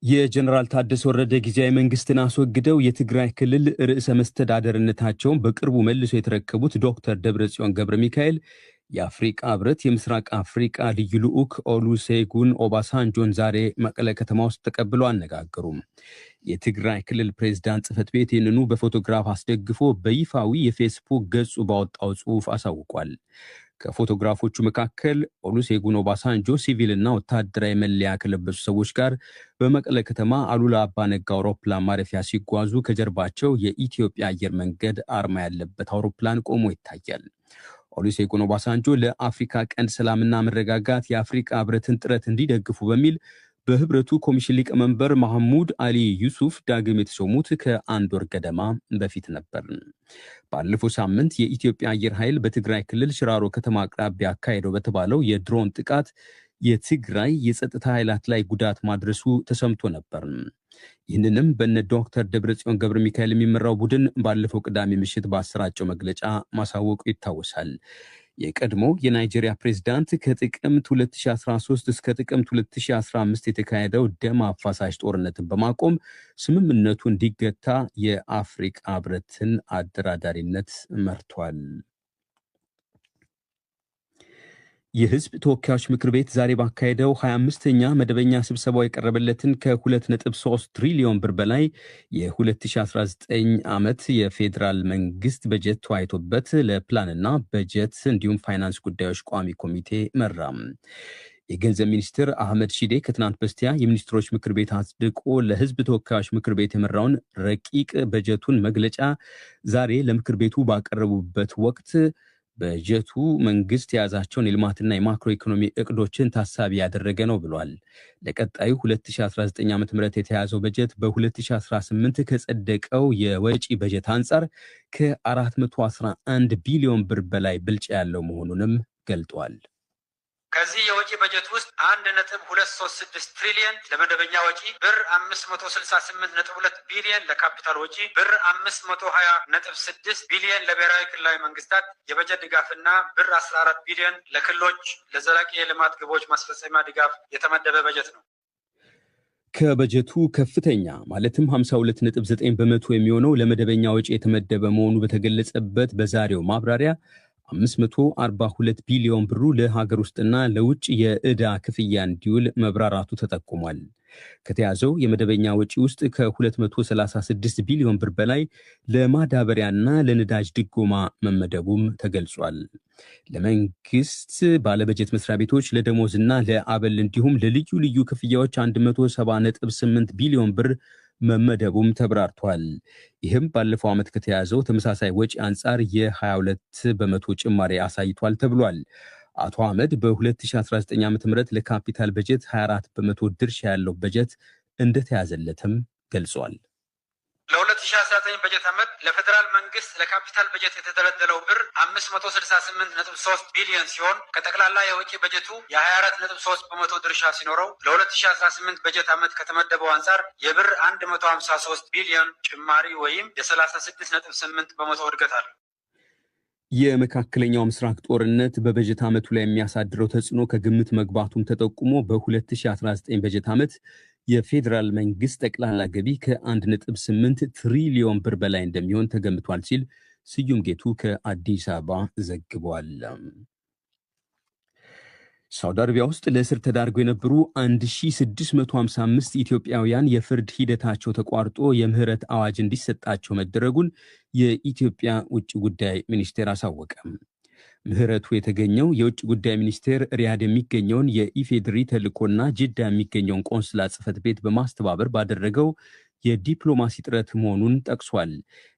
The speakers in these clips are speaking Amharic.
የጀነራል ታደሰ ወረደ ጊዜያዊ መንግስትን አስወግደው የትግራይ ክልል ርዕሰ መስተዳደርነታቸውን በቅርቡ መልሶ የተረከቡት ዶክተር ደብረጽዮን ገብረ ሚካኤል የአፍሪቃ ህብረት የምስራቅ አፍሪቃ ልዩ ልዑክ ኦሉሴጉን ኦባሳንጆን ዛሬ መቀለ ከተማ ውስጥ ተቀብለው አነጋገሩም። የትግራይ ክልል ፕሬዝዳንት ጽህፈት ቤት ይህንኑ በፎቶግራፍ አስደግፎ በይፋዊ የፌስቡክ ገጹ ባወጣው ጽሑፍ አሳውቋል። ከፎቶግራፎቹ መካከል ኦሉሴጉን ኦባሳንጆ ሲቪልና ወታደራዊ መለያ ከለበሱ ሰዎች ጋር በመቀለ ከተማ አሉላ አባነጋ አውሮፕላን ማረፊያ ሲጓዙ ከጀርባቸው የኢትዮጵያ አየር መንገድ አርማ ያለበት አውሮፕላን ቆሞ ይታያል። ኦሉሴጉን ኦባሳንጆ ለአፍሪካ ቀንድ ሰላምና መረጋጋት የአፍሪካ ህብረትን ጥረት እንዲደግፉ በሚል በህብረቱ ኮሚሽን ሊቀመንበር መሐሙድ አሊ ዩሱፍ ዳግም የተሾሙት ከአንድ ወር ገደማ በፊት ነበር። ባለፈው ሳምንት የኢትዮጵያ አየር ኃይል በትግራይ ክልል ሽራሮ ከተማ አቅራቢያ አካሄደው በተባለው የድሮን ጥቃት የትግራይ የጸጥታ ኃይላት ላይ ጉዳት ማድረሱ ተሰምቶ ነበር። ይህንንም በነ ዶክተር ደብረጽዮን ገብረ ሚካኤል የሚመራው ቡድን ባለፈው ቅዳሜ ምሽት ባሰራጨው መግለጫ ማሳወቁ ይታወሳል። የቀድሞ የናይጄሪያ ፕሬዝዳንት ከጥቅምት 2013 እስከ ጥቅምት 2015 የተካሄደው ደም አፋሳሽ ጦርነትን በማቆም ስምምነቱ እንዲገታ የአፍሪካ ህብረትን አደራዳሪነት መርቷል። የህዝብ ተወካዮች ምክር ቤት ዛሬ ባካሄደው 25ኛ መደበኛ ስብሰባው የቀረበለትን ከ2.3 ትሪሊዮን ብር በላይ የ2019 ዓመት የፌዴራል መንግስት በጀት ተወያይቶበት ለፕላንና በጀት እንዲሁም ፋይናንስ ጉዳዮች ቋሚ ኮሚቴ መራም። የገንዘብ ሚኒስትር አህመድ ሺዴ ከትናንት በስቲያ የሚኒስትሮች ምክር ቤት አጽድቆ ለህዝብ ተወካዮች ምክር ቤት የመራውን ረቂቅ በጀቱን መግለጫ ዛሬ ለምክር ቤቱ ባቀረቡበት ወቅት በጀቱ መንግስት የያዛቸውን የልማትና የማክሮ ኢኮኖሚ እቅዶችን ታሳቢ ያደረገ ነው ብሏል። ለቀጣዩ 2019 ዓ.ም የተያዘው በጀት በ2018 ከጸደቀው የወጪ በጀት አንጻር ከ411 ቢሊዮን ብር በላይ ብልጫ ያለው መሆኑንም ገልጧል። ከዚህ የወጪ በጀት ውስጥ 1.236 ትሪሊየን ለመደበኛ ወጪ፣ ብር 568.2 ቢሊየን ለካፒታል ወጪ፣ ብር 520.6 ቢሊየን ለብሔራዊ ክልላዊ መንግስታት የበጀት ድጋፍና ብር 14 ቢሊየን ለክልሎች ለዘላቂ የልማት ግቦች ማስፈጸሚያ ድጋፍ የተመደበ በጀት ነው። ከበጀቱ ከፍተኛ ማለትም 52.9 በመቶ የሚሆነው ለመደበኛ ወጪ የተመደበ መሆኑ በተገለጸበት በዛሬው ማብራሪያ 542 ቢሊዮን ብሩ ለሀገር ውስጥና ለውጭ የዕዳ ክፍያ እንዲውል መብራራቱ ተጠቁሟል። ከተያዘው የመደበኛ ወጪ ውስጥ ከ236 ቢሊዮን ብር በላይ ለማዳበሪያና ለነዳጅ ድጎማ መመደቡም ተገልጿል። ለመንግስት ባለበጀት መስሪያ ቤቶች ለደሞዝና ለአበል እንዲሁም ለልዩ ልዩ ክፍያዎች 170.8 ቢሊዮን ብር መመደቡም ተብራርቷል። ይህም ባለፈው ዓመት ከተያዘው ተመሳሳይ ወጪ አንጻር የ22 በመቶ ጭማሪ አሳይቷል ተብሏል። አቶ አህመድ በ2019 ዓ.ም ለካፒታል በጀት 24 በመቶ ድርሻ ያለው በጀት እንደተያዘለትም ገልጿል። ለ2019 በጀት ዓመት ለፌዴራል መንግስት ለካፒታል በጀት የተደለደለው ብር 568.3 ቢሊዮን ሲሆን ከጠቅላላ የወጪ በጀቱ የ24.3 በመቶ ድርሻ ሲኖረው ለ2018 በጀት ዓመት ከተመደበው አንጻር የብር 153 ቢሊዮን ጭማሪ ወይም የ36.8 በመቶ እድገት አለው። የመካከለኛው ምስራቅ ጦርነት በበጀት ዓመቱ ላይ የሚያሳድረው ተጽዕኖ ከግምት መግባቱም ተጠቁሞ በ2019 በጀት ዓመት የፌዴራል መንግስት ጠቅላላ ገቢ ከ1.8 ትሪሊዮን ብር በላይ እንደሚሆን ተገምቷል ሲል ስዩም ጌቱ ከአዲስ አበባ ዘግቧል። ሳውዲ አረቢያ ውስጥ ለእስር ተዳርገው የነበሩ 1655 ኢትዮጵያውያን የፍርድ ሂደታቸው ተቋርጦ የምህረት አዋጅ እንዲሰጣቸው መደረጉን የኢትዮጵያ ውጭ ጉዳይ ሚኒስቴር አሳወቀ። ምህረቱ የተገኘው የውጭ ጉዳይ ሚኒስቴር ሪያድ የሚገኘውን የኢፌድሪ ተልእኮና ጅዳ የሚገኘውን ቆንስላ ጽሕፈት ቤት በማስተባበር ባደረገው የዲፕሎማሲ ጥረት መሆኑን ጠቅሷል።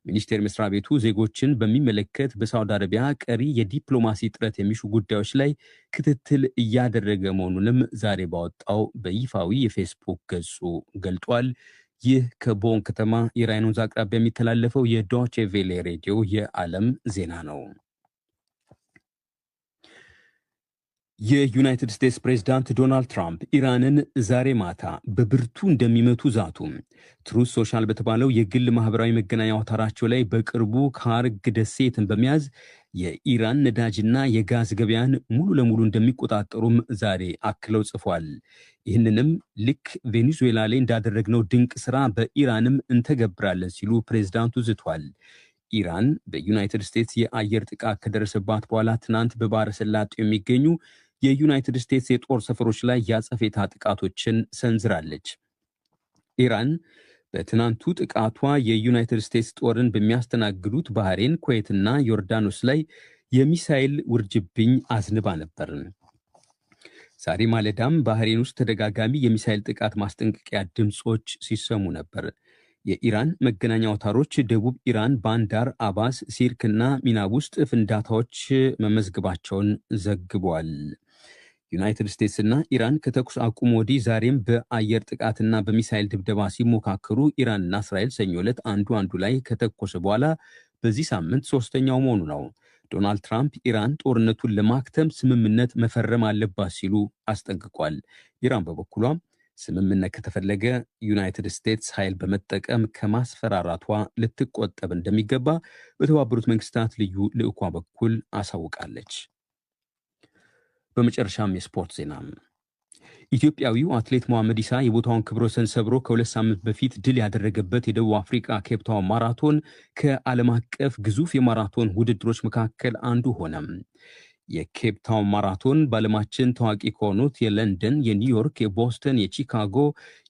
ሚኒስቴር መስሪያ ቤቱ ዜጎችን በሚመለከት በሳውዲ አረቢያ ቀሪ የዲፕሎማሲ ጥረት የሚሹ ጉዳዮች ላይ ክትትል እያደረገ መሆኑንም ዛሬ ባወጣው በይፋዊ የፌስቡክ ገጹ ገልጧል። ይህ ከቦን ከተማ የራይን ወንዝ አቅራቢያ የሚተላለፈው የዶቼ ቬሌ ሬዲዮ የዓለም ዜና ነው። የዩናይትድ ስቴትስ ፕሬዝዳንት ዶናልድ ትራምፕ ኢራንን ዛሬ ማታ በብርቱ እንደሚመቱ ዛቱ። ትሩዝ ሶሻል በተባለው የግል ማህበራዊ መገናኛ አውታራቸው ላይ በቅርቡ ካርግ ደሴትን በመያዝ የኢራን ነዳጅና የጋዝ ገበያን ሙሉ ለሙሉ እንደሚቆጣጠሩም ዛሬ አክለው ጽፏል። ይህንንም ልክ ቬኔዙዌላ ላይ እንዳደረግነው ድንቅ ስራ በኢራንም እንተገብራለን ሲሉ ፕሬዝዳንቱ ዝቷል። ኢራን በዩናይትድ ስቴትስ የአየር ጥቃት ከደረሰባት በኋላ ትናንት በባህረ ሰላጤው የሚገኙ የዩናይትድ ስቴትስ የጦር ሰፈሮች ላይ ያጸፌታ ጥቃቶችን ሰንዝራለች። ኢራን በትናንቱ ጥቃቷ የዩናይትድ ስቴትስ ጦርን በሚያስተናግዱት ባህሬን፣ ኩዌትና ዮርዳኖስ ላይ የሚሳኤል ውርጅብኝ አዝንባ ነበር። ዛሬ ማለዳም ባህሬን ውስጥ ተደጋጋሚ የሚሳኤል ጥቃት ማስጠንቀቂያ ድምፆች ሲሰሙ ነበር። የኢራን መገናኛ አውታሮች ደቡብ ኢራን ባንዳር አባስ፣ ሲርክና ሚናብ ውስጥ ፍንዳታዎች መመዝገባቸውን ዘግቧል። ዩናይትድ ስቴትስና ኢራን ከተኩስ አቁም ወዲህ ዛሬም በአየር ጥቃትና በሚሳይል ድብደባ ሲሞካከሩ ኢራንና እስራኤል ሰኞ ዕለት አንዱ ላይ ከተኮሰ በኋላ በዚህ ሳምንት ሶስተኛው መሆኑ ነው። ዶናልድ ትራምፕ ኢራን ጦርነቱን ለማክተም ስምምነት መፈረም አለባት ሲሉ አስጠንቅቋል። ኢራን በበኩሏ ስምምነት ከተፈለገ ዩናይትድ ስቴትስ ኃይል በመጠቀም ከማስፈራራቷ ልትቆጠብ እንደሚገባ በተባበሩት መንግስታት ልዩ ልዑኳ በኩል አሳውቃለች። በመጨረሻም የስፖርት ዜና። ኢትዮጵያዊው አትሌት መሐመድ ኢሳ የቦታውን ክብረ ወሰን ሰብሮ ከ2 ሳምንት በፊት ድል ያደረገበት የደቡብ አፍሪካ ኬፕታውን ማራቶን ከዓለም አቀፍ ግዙፍ የማራቶን ውድድሮች መካከል አንዱ ሆነ። የኬፕታውን ማራቶን በዓለማችን ታዋቂ ከሆኑት የለንደን፣ የኒውዮርክ፣ የቦስተን፣ የቺካጎ፣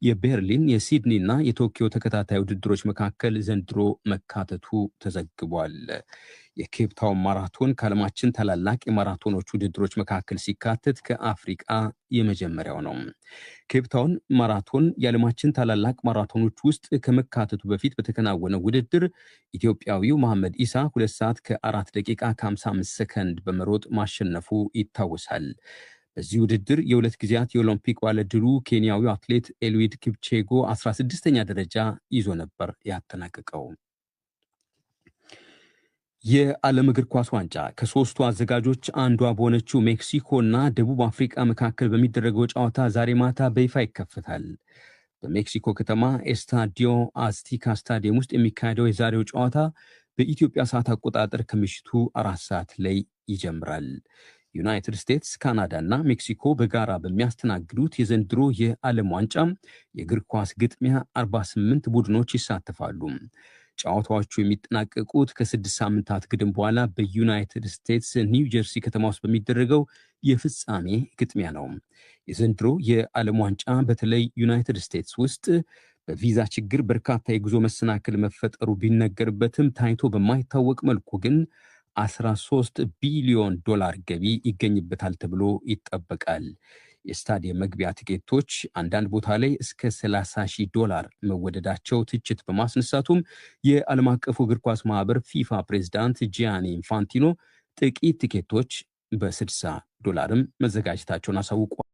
የቤርሊን፣ የሲድኒ እና የቶኪዮ ተከታታይ ውድድሮች መካከል ዘንድሮ መካተቱ ተዘግቧል። የኬፕታውን ማራቶን ከዓለማችን ታላላቅ የማራቶኖች ውድድሮች መካከል ሲካተት ከአፍሪቃ የመጀመሪያው ነው። ኬፕታውን ማራቶን የዓለማችን ታላላቅ ማራቶኖች ውስጥ ከመካተቱ በፊት በተከናወነው ውድድር ኢትዮጵያዊው መሐመድ ኢሳ 2 ሰዓት ከ4 ደቂቃ ከ55 ሰከንድ በመሮጥ ማሸነፉ ይታወሳል። በዚህ ውድድር የሁለት ጊዜያት የኦሎምፒክ ባለድሉ ኬንያዊው አትሌት ኤልዊድ ኪፕቼጎ 16ኛ ደረጃ ይዞ ነበር ያጠናቀቀው። የዓለም እግር ኳስ ዋንጫ ከሶስቱ አዘጋጆች አንዷ በሆነችው ሜክሲኮ እና ደቡብ አፍሪካ መካከል በሚደረገው ጨዋታ ዛሬ ማታ በይፋ ይከፈታል። በሜክሲኮ ከተማ ኤስታዲዮ አዝቲካ ስታዲየም ውስጥ የሚካሄደው የዛሬው ጨዋታ በኢትዮጵያ ሰዓት አቆጣጠር ከምሽቱ 4 ሰዓት ላይ ይጀምራል። ዩናይትድ ስቴትስ፣ ካናዳ እና ሜክሲኮ በጋራ በሚያስተናግዱት የዘንድሮ የዓለም ዋንጫ የእግር ኳስ ግጥሚያ 48 ቡድኖች ይሳተፋሉ። ጨዋታዎቹ የሚጠናቀቁት ከ6 ሳምንታት ግድም በኋላ በዩናይትድ ስቴትስ ኒው ጀርሲ ከተማ ውስጥ በሚደረገው የፍጻሜ ግጥሚያ ነው። የዘንድሮ የዓለም ዋንጫ በተለይ ዩናይትድ ስቴትስ ውስጥ በቪዛ ችግር በርካታ የጉዞ መሰናክል መፈጠሩ ቢነገርበትም ታይቶ በማይታወቅ መልኩ ግን $13 ቢሊዮን ገቢ ይገኝበታል ተብሎ ይጠበቃል። የስታዲየም መግቢያ ቲኬቶች አንዳንድ ቦታ ላይ እስከ $30,000 መወደዳቸው ትችት በማስነሳቱም የዓለም አቀፉ እግር ኳስ ማህበር ፊፋ ፕሬዝዳንት ጂያኒ ኢንፋንቲኖ ጥቂት ቲኬቶች $60 መዘጋጀታቸውን አሳውቋል።